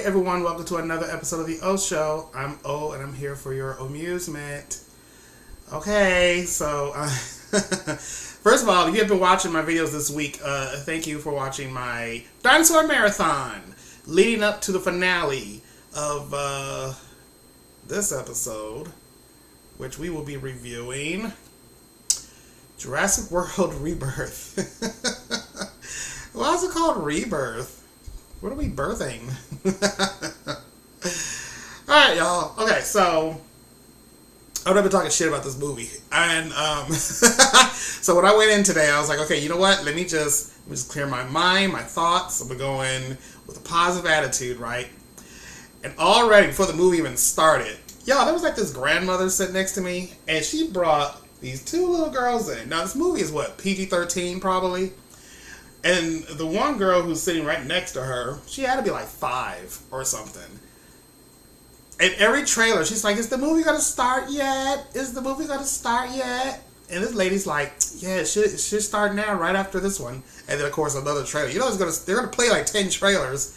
everyone, welcome to another episode of the O Show. I'm O and I'm here for your amusement. Okay, so first of all, if you have been watching my videos this week, thank you for watching my dinosaur marathon leading up to the finale of this episode, which we will be reviewing Jurassic World Rebirth. Why is it called Rebirth? What are we birthing? Alright, y'all. Okay, so I've been talking shit about this movie. And so when I went in today, I was like, okay, you know what? Let me just clear my mind, my thoughts. I'm going with a positive attitude, right? And already, before the movie even started, y'all, there was like this grandmother sitting next to me, and she brought these two little girls in. Now, this movie is what, PG-13 probably? And the one girl who's sitting right next to her, she had to be like 5 or something. And every trailer, she's like, is the movie going to start yet? Is the movie going to start yet? And this lady's like, yeah, it should start now, right after this one. And then, of course, another trailer. You know, they're going to play like 10 trailers.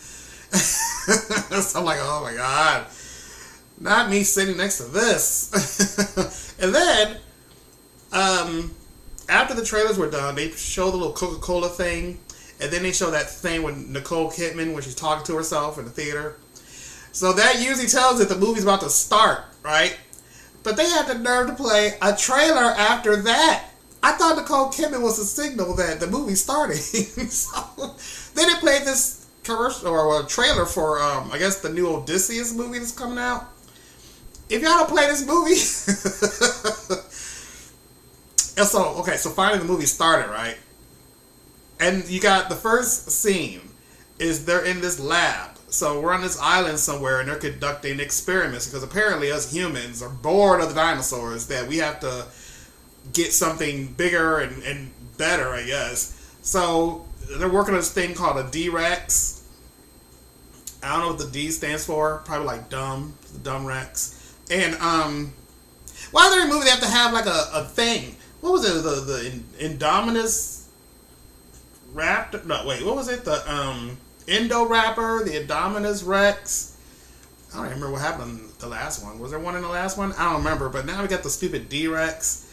So I'm like, oh my God. Not me sitting next to this. And then, after the trailers were done, they showed the little Coca-Cola thing, and then they show that thing with Nicole Kidman when she's talking to herself in the theater. So that usually tells that the movie's about to start, right? But they had the nerve to play a trailer after that. I thought Nicole Kidman was a signal that the movie's starting. So then they played this commercial or a trailer for, I guess, the new Odysseus movie that's coming out. If y'all don't play this movie... And so, okay, so finally the movie started, right? And you got the first scene is they're in this lab. So we're on this island somewhere and they're conducting experiments because apparently us humans are bored of the dinosaurs, that we have to get something bigger and better, I guess. So they're working on this thing called a D-Rex. I don't know what the D stands for. Probably like dumb. The dumb Rex. And while they're in the movie, they have to have like a thing. What was it? The Indominus Raptor? No, wait. What was it? The Indoraptor, the Indominus Rex. I don't even remember what happened in the last one. Was there one in the last one? I don't remember. But now we got the stupid D-Rex.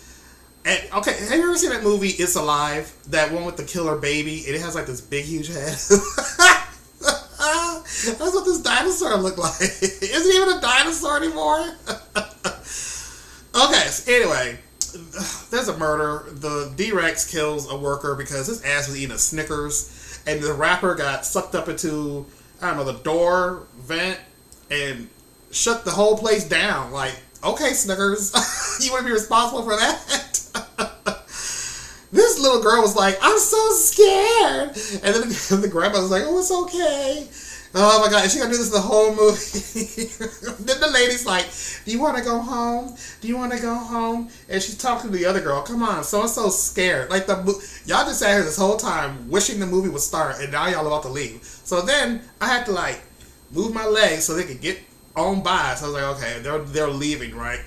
And okay, have you ever seen that movie It's Alive? That one with the killer baby. It has like this big, huge head. That's what this dinosaur looked like. Isn't he even a dinosaur anymore? Okay, so anyway. There's a murder. The D-Rex kills a worker because his ass was eating a Snickers, and the rapper got sucked up into, I don't know, the door vent and shut the whole place down. Like, okay, Snickers, you want to be responsible for that? This little girl was like, I'm so scared. And then the grandma was like, oh, it's okay. Oh my God, and she gonna do this the whole movie. Then the lady's like, do you want to go home? Do you want to go home? And she's talking to the other girl. Come on, so-and-so's scared. Like, y'all just sat here this whole time wishing the movie would start, and now y'all about to leave. So then I had to like move my legs so they could get on by. So I was like, okay, they're leaving, right?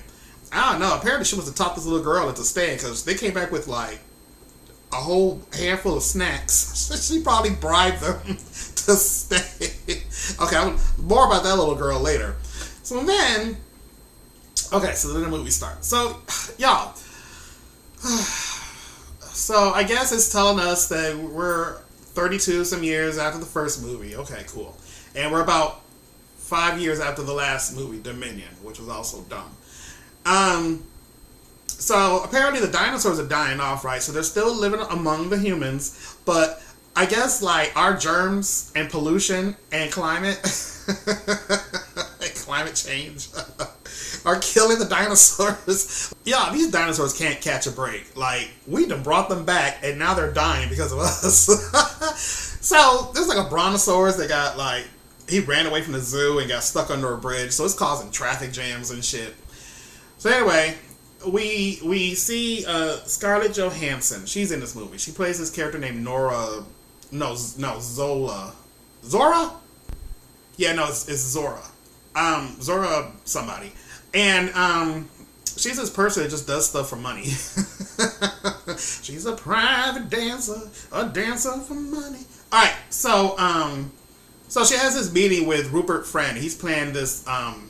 I don't know. Apparently she must have taught this little girl into staying because they came back with like a whole handful of snacks. She probably bribed them to stay. Okay, more about that little girl later. So then the movie starts. So, y'all, so I guess it's telling us that we're 32 some years after the first movie. Okay, cool. And we're about 5 years after the last movie, Dominion, which was also dumb. So apparently the dinosaurs are dying off, right? So they're still living among the humans, but I guess like our germs and pollution and climate change are killing the dinosaurs. Yeah, these dinosaurs can't catch a break. Like, we done brought them back and now they're dying because of us. So there's like a brontosaurus that got like, he ran away from the zoo and got stuck under a bridge, so it's causing traffic jams and shit. So anyway, we see Scarlett Johansson. She's in this movie. She plays this character named Zola. Zora? Yeah, no, it's Zora. Zora somebody. And she's this person that just does stuff for money. She's a private dancer, a dancer for money. Alright, so So she has this meeting with Rupert Friend. He's playing this.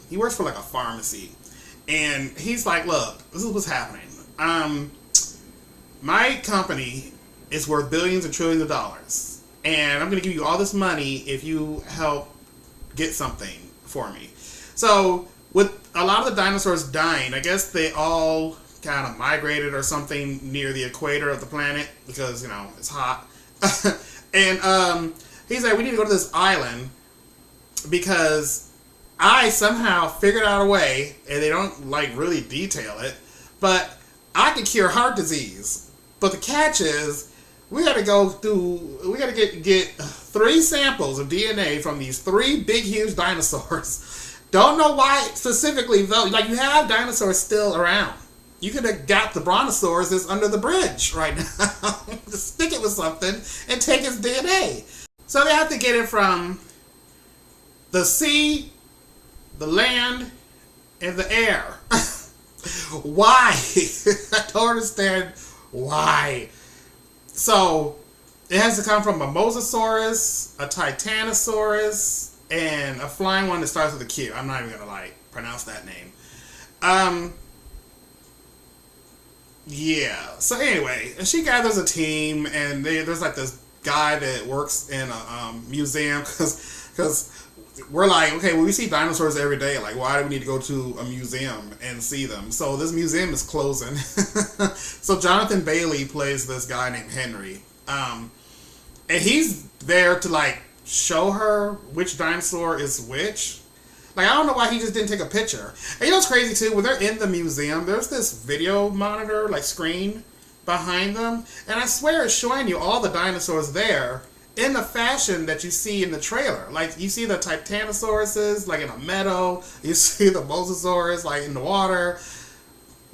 He works for like a pharmacy, and he's like, "Look, this is what's happening. My company is worth billions and trillions of dollars, and I'm going to give you all this money if you help get something for me." So with a lot of the dinosaurs dying, I guess they all kind of migrated or something near the equator of the planet because it's hot, and he's like, we need to go to this island because I somehow figured out a way, and they don't like really detail it, but I can cure heart disease. But the catch is, we got to get 3 samples of DNA from these 3 big, huge dinosaurs. Don't know why specifically though. Like, you have dinosaurs still around. You could have got the brontosaurus that's under the bridge right now. Just stick it with something and take its DNA. So they have to get it from the sea, the land, and the air. Why? I don't understand why. So it has to come from a Mosasaurus, a Titanosaurus, and a flying one that starts with a Q. I'm not even gonna pronounce that name. Yeah. So anyway, she gathers a team, and there's like this guy that works in a museum because we're like, okay, well, we see dinosaurs every day. Like, why do we need to go to a museum and see them? So this museum is closing. So Jonathan Bailey plays this guy named Henry, and he's there to show her which dinosaur is which. Like, I don't know why he just didn't take a picture. And what's crazy too? When they're in the museum, there's this video monitor screen behind them, and I swear it's showing you all the dinosaurs there in the fashion that you see in the trailer. Like, you see the Titanosauruses in a meadow, you see the Mosasaurus in the water.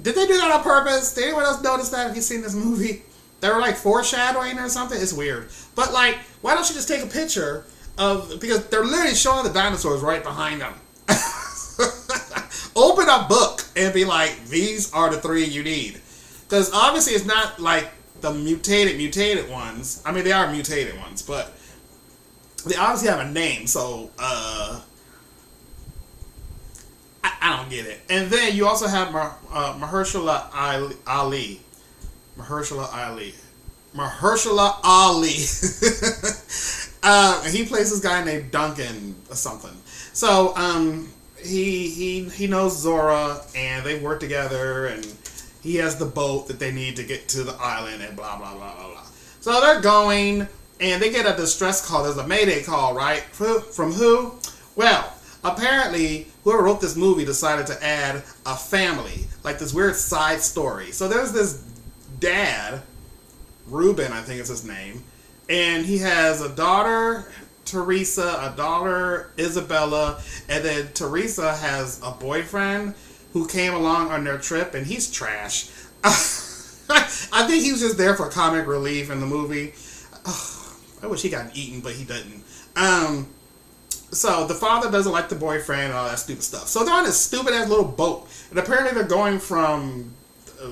Did they do that on purpose? Did anyone else notice that? Have you seen this movie? They were foreshadowing or something. It's weird. But why don't you just take a picture because they're literally showing the dinosaurs right behind them. Open a book and be like, these are the 3 you need. Because obviously it's not the mutated ones. I mean, they are mutated ones, but they obviously have a name, so I don't get it. And then you also have Mahershala Ali. He plays this guy named Duncan or something. So he knows Zora, and they work together, and he has the boat that they need to get to the island, and blah, blah, blah, blah, blah. So they're going, and they get a distress call. There's a mayday call, right? From who? Well, apparently, whoever wrote this movie decided to add a family, this weird side story. So there's this dad, Ruben, I think is his name, and he has a daughter, Teresa, a daughter, Isabella, and then Teresa has a boyfriend who came along on their trip, and he's trash. I think he was just there for comic relief in the movie. I wish he got eaten, but he didn't. So the father doesn't like the boyfriend and all that stupid stuff. So they're on this stupid ass little boat, and apparently they're going from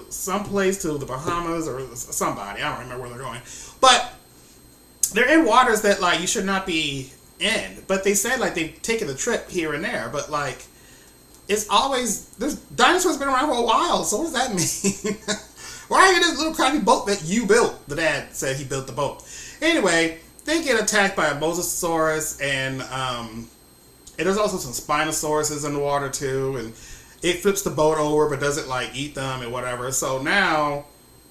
someplace to the Bahamas or somebody. I don't remember where they're going, but they're in waters that you should not be in. But they said they've taken the trip here and there, but it's always, there's dinosaurs been around for a while, so what does that mean? Why are you in this little crappy boat that you built? The dad said he built the boat. Anyway, they get attacked by a Mosasaurus, and there's also some Spinosauruses in the water too, and it flips the boat over but doesn't eat them and whatever. So now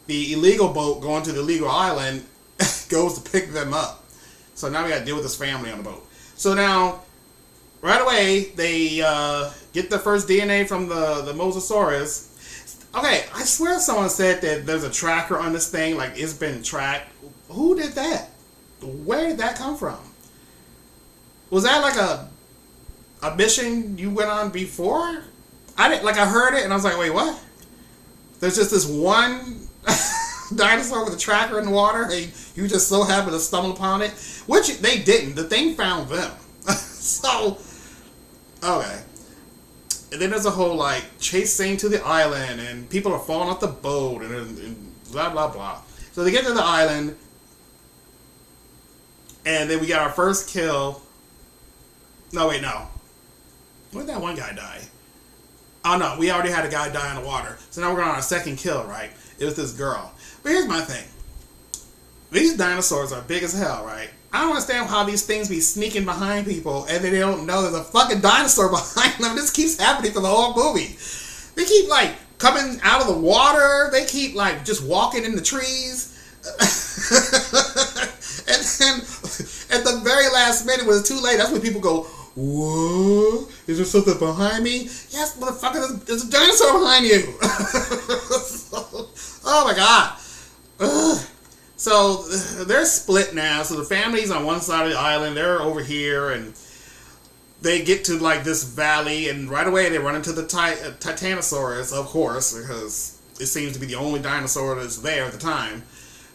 the illegal boat going to the illegal island goes to pick them up. So now we got to deal with this family on the boat. So now, right away, they get the first DNA from the Mosasaurus. Okay, I swear someone said that there's a tracker on this thing, it's been tracked. Who did that? Where did that come from? Was that a mission you went on before? I didn't, I heard it and I was like, wait, what? There's just this one dinosaur with a tracker in the water, and you just so happen to stumble upon it, which they didn't. The thing found them. So, okay. And then there's a whole chase scene to the island, and people are falling off the boat, and blah blah blah. So they get to the island, and then we got our first kill No, wait, no. Where did that one guy die? Oh no, we already had a guy die in the water. So now we're going on our second kill, right? It was this girl. But here's my thing. These dinosaurs are big as hell, right? I don't understand how these things be sneaking behind people and then they don't know there's a fucking dinosaur behind them. This keeps happening for the whole movie. They keep like coming out of the water. They keep like just walking in the trees. And then at the very last minute when it's too late, that's when people go, whoa, is there something behind me? Yes, motherfucker, there's a dinosaur behind you. Oh my god. Ugh. So they're split now. So the family's on one side of the island, they're over here, and they get to like this valley, and right away they run into the Titanosaurus, of course, because it seems to be the only dinosaur that's there at the time.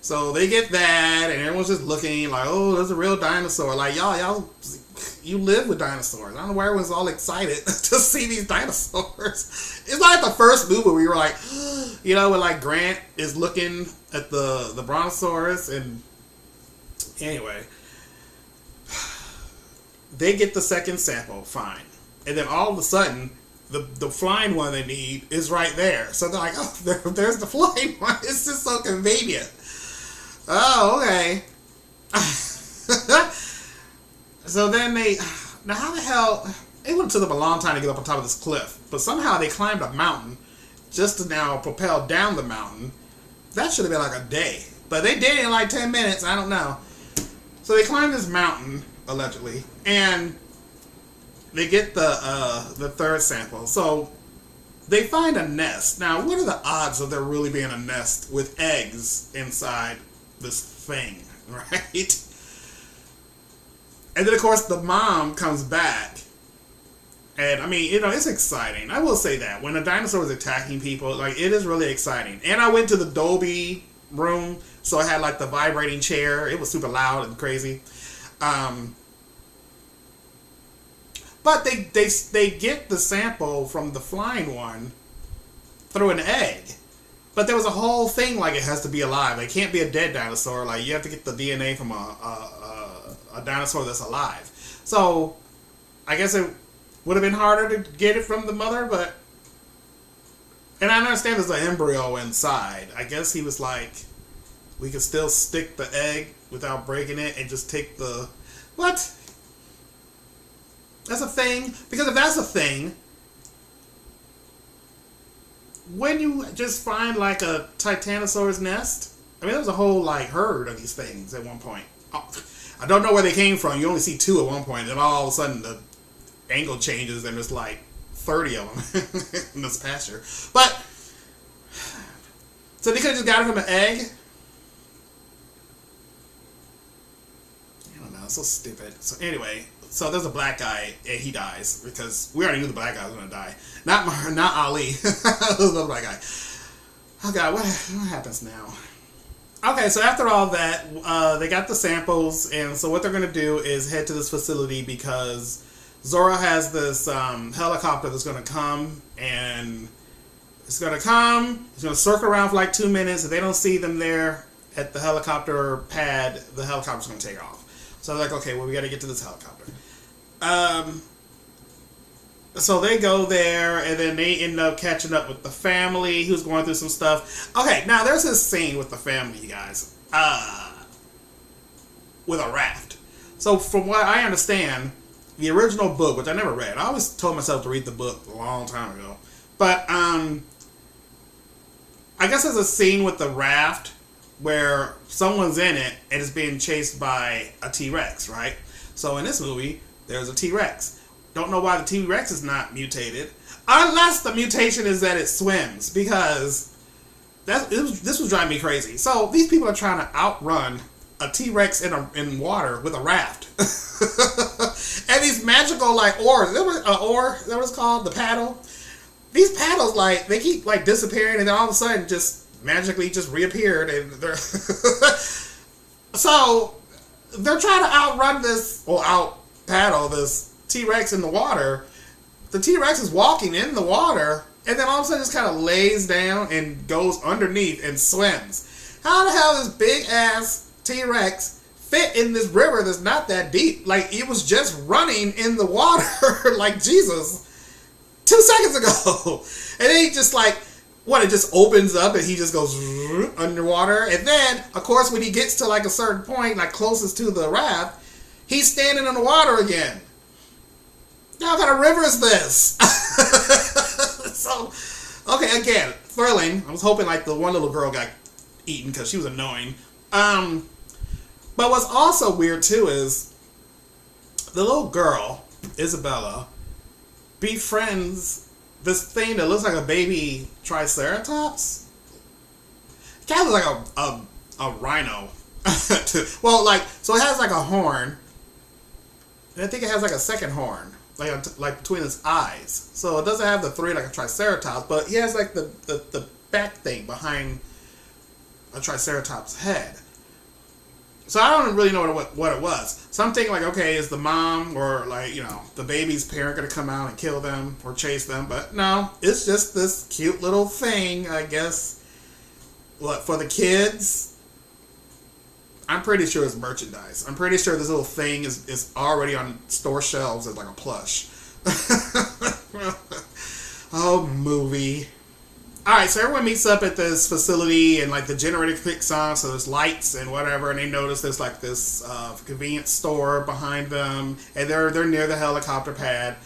So they get that, and everyone's just looking like, oh, there's a real dinosaur. Like, y'all, you live with dinosaurs. I don't know why everyone's all excited to see these dinosaurs. It's like the first movie where we were like, you know, when like Grant is looking at the brontosaurus, and anyway, they get the second sample, fine. And then all of a sudden, the flying one they need is right there. So they're like, oh, there's the flying one. It's just so convenient. Oh, okay. So then now how the hell, it would have took them a long time to get up on top of this cliff, but somehow they climbed a mountain just to now propel down the mountain. That should have been like a day, but they did it in like 10 minutes, I don't know. So they climbed this mountain, allegedly, and they get the third sample. So they find a nest. Now, what are the odds of there really being a nest with eggs inside this thing, right? And then, of course, the mom comes back. And, I mean, you know, it's exciting. I will say that. When a dinosaur is attacking people, like, it is really exciting. And I went to the Dolby room, so I had, like, the vibrating chair. It was super loud and crazy. But they get the sample from the flying one through an egg. But there was a whole thing like it has to be alive. It can't be a dead dinosaur. Like, you have to get the DNA from a dinosaur that's alive. So, I guess it would have been harder to get it from the mother, but... And I understand there's an embryo inside. I guess he was like, we can still stick the egg without breaking it and just take the... What? That's a thing? Because if that's a thing... When you just find like a Titanosaurus nest, I mean, there was a whole like herd of these things at one point. Oh, I don't know where they came from. You only see 2 at one point, and all of a sudden the angle changes, and there's like 30 of them in this pasture. But so they could have just got it from an egg. I don't know. It's so stupid. So anyway. So there's a black guy, and he dies, because we already knew the black guy was going to die. Not Ali. The black guy. Oh, God, what happens now? Okay, so after all that, they got the samples, and so what they're going to do is head to this facility, because Zora has this helicopter that's going to come, and it's going to circle around for like 2 minutes. If they don't see them there at the helicopter pad, the helicopter's going to take off. So they're like, okay, well, we got to get to this helicopter. So they go there, and then they end up catching up with the family who's going through some stuff. Okay, now there's this scene with the family, you guys, with a raft. So from what I understand, the original book, which I never read, I always told myself to read the book a long time ago. But I guess there's a scene with the raft where someone's in it and is being chased by a T-Rex, right? So in this movie, there's a T-Rex. Don't know why the T-Rex is not mutated, unless the mutation is that it swims, because this was driving me crazy. So these people are trying to outrun a T-Rex in water with a raft. And these magical like oars. There was an oar, that was called, the paddle. These paddles, like, they keep like disappearing, and then all of a sudden just magically just reappeared, and they're so they're trying to outrun this, or out paddle this T-Rex in the water. The T-Rex is walking in the water, and then all of a sudden just kind of lays down and goes underneath and swims. How the hell does big ass T-Rex fit in this river that's not that deep. Like, it was just running in the water like Jesus 2 seconds ago. And then he just like, what, it just opens up and he just goes underwater. And then, of course, when he gets to like a certain point, like closest to the raft, he's standing in the water again. Now, what kind of river is this? So, okay, again, thrilling. I was hoping like the one little girl got eaten because she was annoying. But what's also weird too is the little girl, Isabella, befriends this thing that looks like a baby triceratops. It kind of looks like a rhino. Well, like, so it has like a horn, and I think it has like a second horn, like between its eyes. So it doesn't have the 3 like a triceratops, but he has like the back thing behind a triceratops head. So I don't really know what it was. So I'm thinking like, okay, is the mom or like, you know, the baby's parent going to come out and kill them or chase them? But no, it's just this cute little thing, I guess. What, for the kids? I'm pretty sure it's merchandise. I'm pretty sure this little thing is already on store shelves as like a plush. Oh, movie. Alright, so everyone meets up at this facility and like the generator kicks on, so there's lights and whatever, and they notice there's like this convenience store behind them, and they're near the helicopter pad.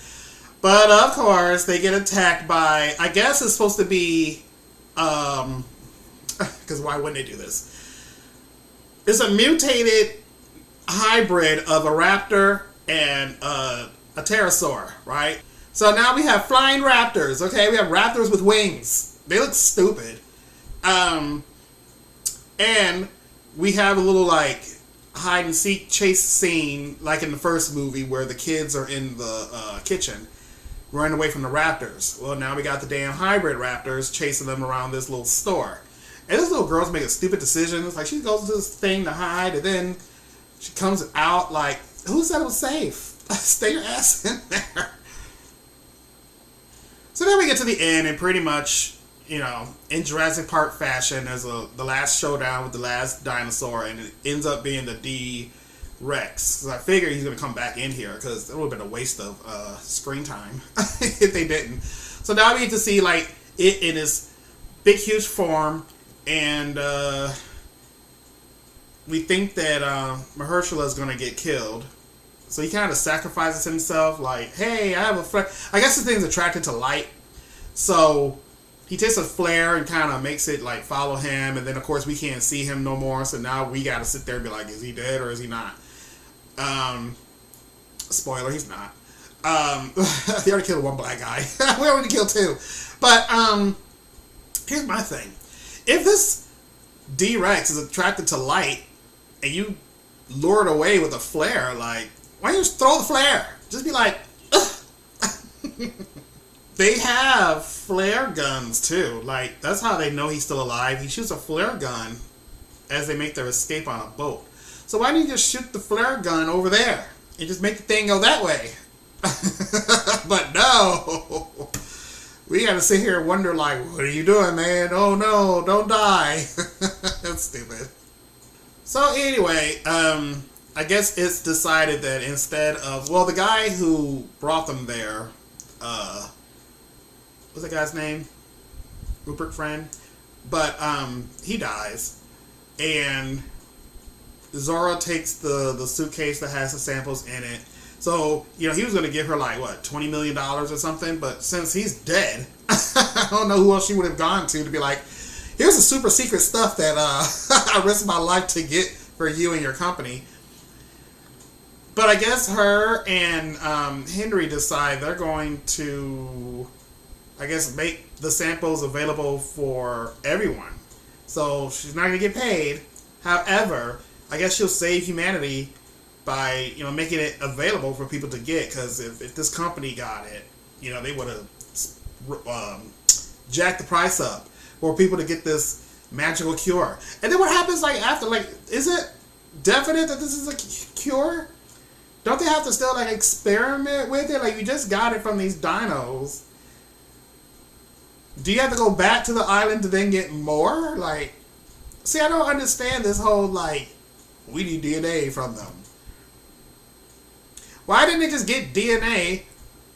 But of course, they get attacked by, I guess it's supposed to be, because why wouldn't they do this? It's a mutated hybrid of a raptor and a pterosaur, right? So now we have flying raptors, okay? We have raptors with wings. They look stupid. And we have a little like hide and seek chase scene like in the first movie where the kids are in the kitchen running away from the raptors. Well, now we got the damn hybrid raptors chasing them around this little store. And this little girl's making stupid decisions. Like, she goes to this thing to hide, and then she comes out like, who said it was safe? Stay your ass in there. So then we get to the end, and pretty much, you know, in Jurassic Park fashion, there's the last showdown with the last dinosaur, and it ends up being the D-Rex. Because I figure he's going to come back in here, because it would have been a waste of screen time if they didn't. So now we get to see, like, it in its big, huge form, and we think that Mahershala is going to get killed. So he kind of sacrifices himself, like, hey, I have a flare. I guess the thing's attracted to light, so he takes a flare and kind of makes it like follow him, and then of course we can't see him no more. So now we got to sit there and be like, is he dead or is he not? Spoiler, he's not. They already killed one black guy. We already killed 2. But here's my thing: if this D-Rex is attracted to light, and you lure it away with a flare, like, why don't you just throw the flare? Just be like, ugh. They have flare guns too. Like, that's how they know he's still alive. He shoots a flare gun as they make their escape on a boat. So why don't you just shoot the flare gun over there and just make the thing go that way? But no. We gotta sit here and wonder, like, what are you doing, man? Oh no, don't die. That's stupid. So anyway, I guess it's decided that instead of, well, the guy who brought them there, what's that guy's name? Rupert Friend. But he dies, and Zora takes the suitcase that has the samples in it. So, you know, he was going to give her like, what, $20 million or something, but since he's dead, I don't know who else she would have gone to be like, here's the super secret stuff that I risked my life to get for you and your company. But I guess her and Henry decide they're going to, I guess, make the samples available for everyone. So she's not going to get paid. However, I guess she'll save humanity by, you know, making it available for people to get. Because if this company got it, you know, they would have jacked the price up for people to get this magical cure. And then what happens, like, after, like, is it definite that this is a cure? Don't they have to still, like, experiment with it? Like, you just got it from these dinos. Do you have to go back to the island to then get more? Like, see, I don't understand this whole, like, We need DNA from them. Why didn't they just get DNA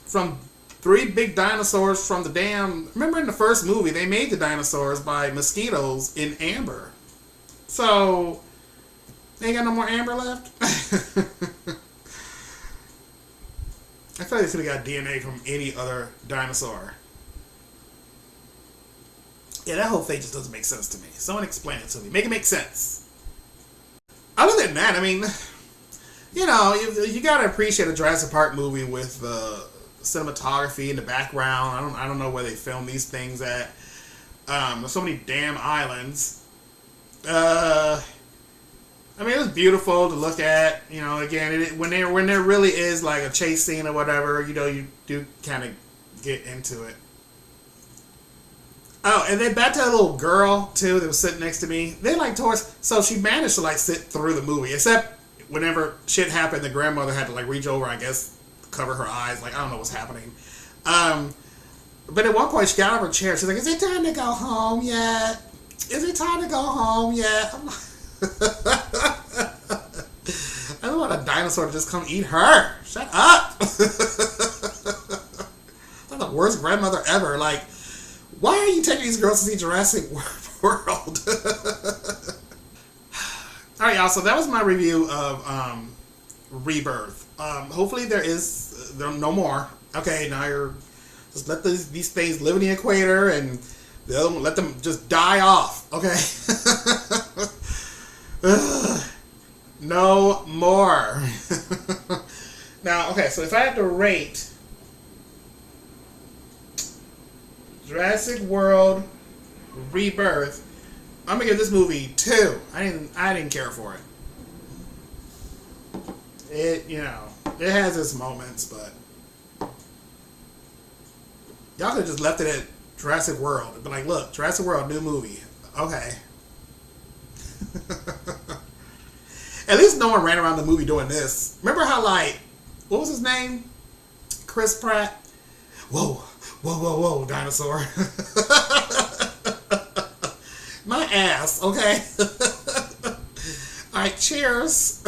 from 3 big dinosaurs from the damn... Remember in the first movie, they made the dinosaurs by mosquitoes in amber. So, they ain't got no more amber left? I feel like they could have got DNA from any other dinosaur. Yeah, that whole thing just doesn't make sense to me. Someone explain it to me. Make it make sense. Other than that, I mean, you know, you gotta appreciate a Jurassic Park movie with the cinematography in the background. I don't know where they film these things at. There's so many damn islands. I mean, it was beautiful to look at. You know, again, when there really is like a chase scene or whatever, you know, you do kind of get into it. Oh, and then back to that little girl too that was sitting next to me. They like towards, so she managed to like sit through the movie, except whenever shit happened, the grandmother had to like reach over, I guess, cover her eyes. Like I don't know what's happening. But at one point she got out of her chair. She's like, "Is it time to go home yet? Is it time to go home yet?" I'm like, I don't want a dinosaur to just come eat her. Shut up. That's the worst grandmother ever. Like, why are you taking these girls to see Jurassic World? Alright, y'all, so that was my review of Rebirth. Hopefully there are no more. Okay, now you're just let these things live in the equator and let them just die off. Okay? No more. Now, okay, so if I have to rate Jurassic World Rebirth, I'm gonna give this movie 2. I didn't care for it. It, you know, it has its moments, but y'all could have just left it at Jurassic World and been like, look, Jurassic World, new movie. Okay. At least no one ran around the movie doing this. Remember how, like, what was his name? Chris Pratt? Whoa, whoa, whoa, whoa, dinosaur. My ass, okay? Alright, cheers.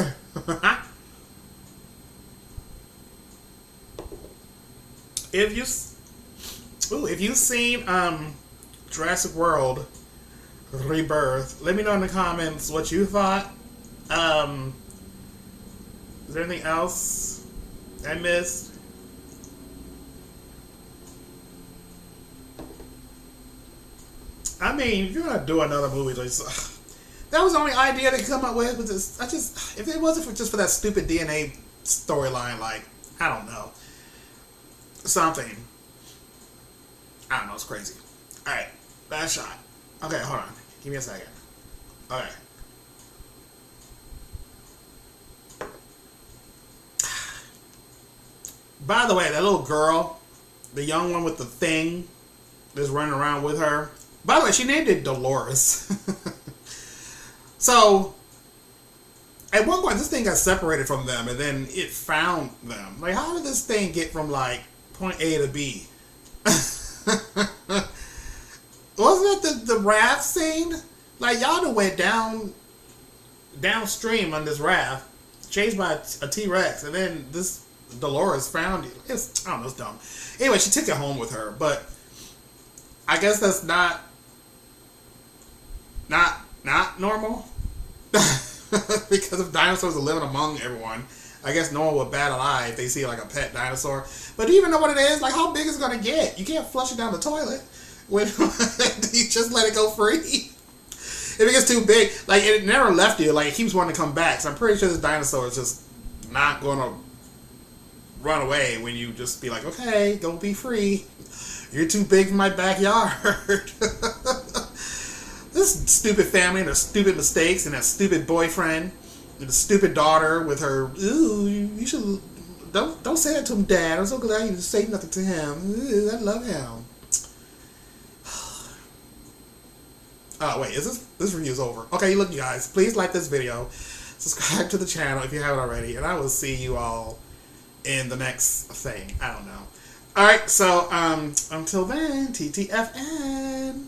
If you've seen Jurassic World Rebirth, let me know in the comments what you thought. Is there anything else I missed? I mean, if you're gonna do another movie, like, that was the only idea they could come up with. This, if it wasn't just for that stupid DNA storyline, like, I don't know, something. I don't know. It's crazy. All right, last shot. Okay, hold on. Give me a second. Okay. By the way, that little girl, the young one with the thing that's running around with her. By the way, she named it Dolores. So, at one point, this thing got separated from them, and then it found them. Like, how did this thing get from, like, point A to B? Wasn't it the raft scene? Like, y'all done went downstream on this raft, chased by a T-Rex, and then this Dolores found you. I don't know, it's dumb. Anyway, she took it home with her, but I guess that's not normal. Because if dinosaurs are living among everyone, I guess no one would bat an eye if they see like a pet dinosaur. But do you even know what it is? Like, how big is it gonna get? You can't flush it down the toilet when you just let it go free. If it gets too big, like, it never left you. Like, it keeps wanting to come back. So I'm pretty sure this dinosaur is just not gonna run away when you just be like, okay, go be free. You're too big for my backyard. This stupid family and their stupid mistakes and that stupid boyfriend and the stupid daughter with her, ooh, you should, don't say that to him, Dad. I'm so glad you didn't say nothing to him. Ooh, I love him. Oh, wait, is this review is over? Okay, look, you guys, please like this video. Subscribe to the channel if you haven't already. And I will see you all in the next thing. I don't know. Alright, so, until then, TTFN.